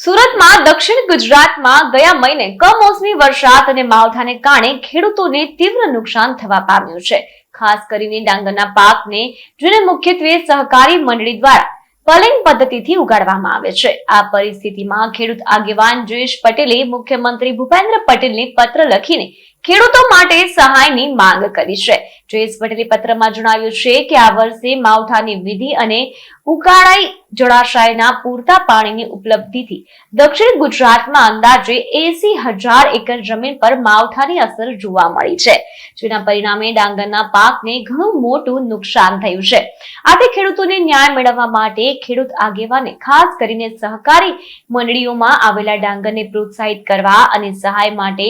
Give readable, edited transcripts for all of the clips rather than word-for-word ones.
સુરતમાં દક્ષિણ ગુજરાતમાં ગયા મહિને કમોસમી વરસાદ અને માવઠાને કારણે ખેડૂતોને તીવ્ર નુકસાન થવા પામ્યું છે। ખાસ કરીને ડાંગરના પાકને જેને મુખ્યત્વે સહકારી મંડળી દ્વારા પલિંગ પદ્ધતિથી ઉગાડવામાં આવે છે। આ પરિસ્થિતિમાં ખેડૂત આગેવાન જયેશ પટેલે મુખ્યમંત્રી ભૂપેન્દ્ર પટેલને પત્ર લખીને ખેડૂતો માટે સહાયની માંગ કરી છે। જયેશ પટેલે પત્રમાં જણાવ્યું છે કે આ વર્ષે માવઠાની વિધિ અને ઉકાળાઈ જળાશયના પૂરતા પાણીની ઉપલબ્ધિથી દક્ષિણ ગુજરાતમાં અંદાજે 80,000 એકર જમીન પર માવઠાની અસર જોવા મળી છે, જેના પરિણામે ડાંગરના પાકને ઘણું મોટું નુકસાન થયું છે। આથી ખેડૂતોને ન્યાય મેળવવા માટે ખેડૂત આગેવાને ખાસ કરીને સહકારી મંડળીઓમાં આવેલા ડાંગરને પ્રોત્સાહિત કરવા અને સહાય માટે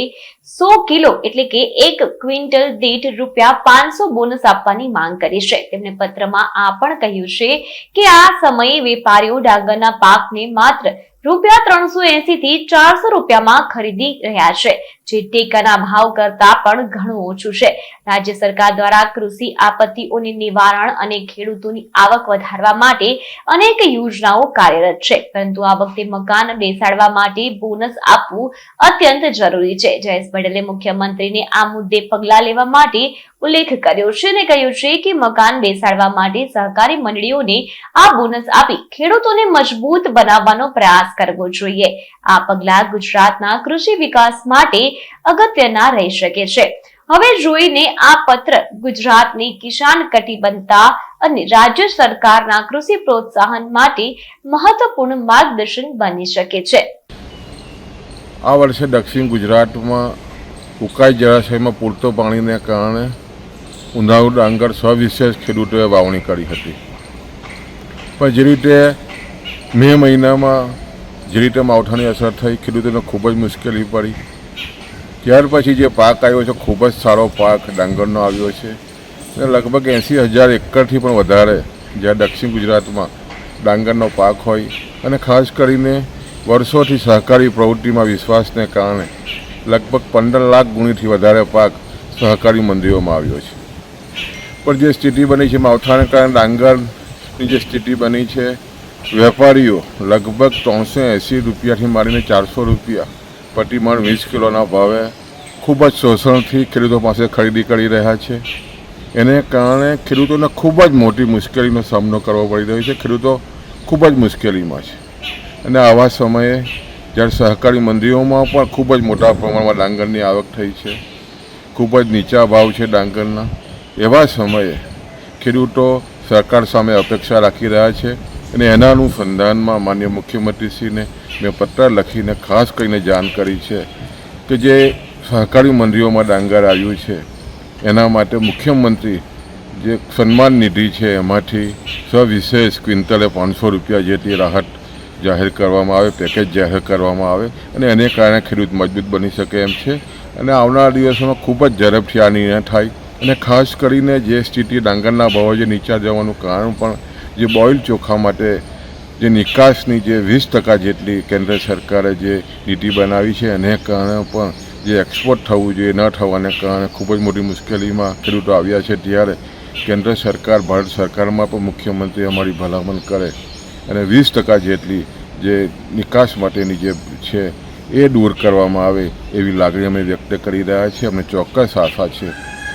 100 કિલો એટલે કે 1 ક્વિન્ટલ દીઠ ₹500 બોનસ આપવાની માંગ કરી છે। તેમણે પત્રમાં આ પણ કહ્યું છે કે આ સમયે વેપારીઓ ડાંગરના પાકને માત્ર ₹380 થી ₹400 ખરીદી રહ્યા છે, જે ટેકાના ભાવ કરતા પણ ઘણું ઓછું છે। રાજ્ય સરકાર દ્વારા કૃષિ આપત્તિઓને નિવારણ અને ખેડૂતોની આવક વધારવા માટે અનેક યોજનાઓ કાર્યરત છે, પરંતુ આ વખતે મકાન બેસાડવા માટે બોનસ આપવું અત્યંત જરૂરી છે। જયેશ પટેલે મુખ્યમંત્રીને આ મુદ્દે પગલાં લેવા માટે ઉલ્લેખ કર્યો છે અને કહ્યું છે કે મકાન બેસાડવા માટે સહકારી મંડળીઓને આ બોનસ આપી ખેડૂતોને મજબૂત બનાવવાનો પ્રયાસ કરવો જોઈએ। આ પગલાં ગુજરાતના કૃષિ વિકાસ માટે અગત્યના રહી શકે છે। હવે જોઈને આ પત્ર ગુજરાતની કિસાન કટિબદ્ધતા અને રાજ્ય સરકારના કૃષિ પ્રોત્સાહન માટે મહત્વપૂર્ણ માર્ગદર્શન બની શકે છે। આ વર્ષે દક્ષિણ ગુજરાતમાં ઉકાઈ જળાશયમાં પૂરતો પાણીને કારણે ઉનાળુ ડાંગર સવિશેષ ખેડૂતોએ વાવણી કરી હતી, પણ જે રીતે મે મહિનામાં જે રીતે માવઠાની અસર થઈ ખેડૂતોને ખૂબ જ મુશ્કેલી પડી। ત્યાર પછી જે પાક આવ્યો છે ખૂબ જ સારો પાક ડાંગરનો આવ્યો છે અને લગભગ 80,000 એકરથી પણ વધારે જ્યાં દક્ષિણ ગુજરાતમાં ડાંગરનો પાક હોય અને ખાસ કરીને વર્ષોથી સહકારી પ્રવૃત્તિમાં વિશ્વાસને કારણે લગભગ 15 લાખ ગુણીથી વધારે પાક સહકારી મંડીઓમાં આવ્યો છે। પણ જે સ્થિતિ બની છે માવઠાને કારણે ડાંગરની જે સ્થિતિ બની છે, વેપારીઓ લગભગ ₹380થી માંડીને ₹400 પ્રતિમણ 20 કિલોના ભાવે ખૂબ જ શોષણથી ખેડૂતો પાસે ખરીદી કરી રહ્યા છે। એને કારણે ખેડૂતોને ખૂબ જ મોટી મુશ્કેલીનો સામનો કરવો પડી રહ્યો છે। ખેડૂતો ખૂબ જ મુશ્કેલીમાં છે અને આવા સમયે જ્યારે સહકારી મંડીઓમાં પણ ખૂબ જ મોટા પ્રમાણમાં ડાંગરની આવક થઈ છે, ખૂબ જ નીચા ભાવ છે ડાંગરના, એવા સમયે ખેડૂતો સરકાર સામે અપેક્ષા રાખી રહ્યા છે અને એના અનુસંધાનમાં માનનીય મુખ્યમંત્રીશ્રીને મેં પત્ર લખીને ખાસ કરીને જાણ કરી છે કે જે સહકારી મંડીઓમાં ડાંગર આવ્યું છે એના માટે મુખ્યમંત્રી જે સન્માન નિધિ છે એમાંથી સવિશેષ ક્વિન્ટલે ₹500 જેટલી રાહત જાહેર કરવામાં આવે, પેકેજ જાહેર કરવામાં આવે અને એને કારણે ખેડૂત મજબૂત બની શકે એમ છે અને આવનારા દિવસોમાં ખૂબ જ ઝડપથી આ નિર્ણય થાય અને ખાસ કરીને જે સ્થિતિ ડાંગરના ભાવો જે નીચા જવાનું કારણ પણ જે બોઇલ ચોખા માટે જે નિકાસની જે 20% જેટલી કેન્દ્ર સરકારે જે નીતિ બનાવી છે એને કારણે પણ જે એક્સપોર્ટ થવું જોઈએ ન થવાને કારણે ખૂબ જ મોટી મુશ્કેલીમાં ખેડૂતો આવ્યા છે। ત્યારે કેન્દ્ર સરકાર ભારત સરકારમાં પણ મુખ્યમંત્રી અમારી ભલામણ કરે અને 20% જેટલી જે નિકાસ માટેની જે છે એ દૂર કરવામાં આવે એવી લાગણી અમે વ્યક્ત કરી રહ્યા છીએ। અમને ચોક્કસ આશા છે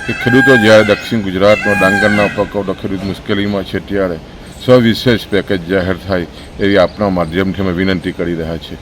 કે ખેડૂતો જ્યારે દક્ષિણ ગુજરાતમાં ડાંગરના પકવતો ખેડૂત મુશ્કેલીમાં છે ત્યારે સવિશેષ પેકેજ જાહેર થાય એવી આપના માધ્યમથી અમે વિનંતી કરી રહ્યા છીએ।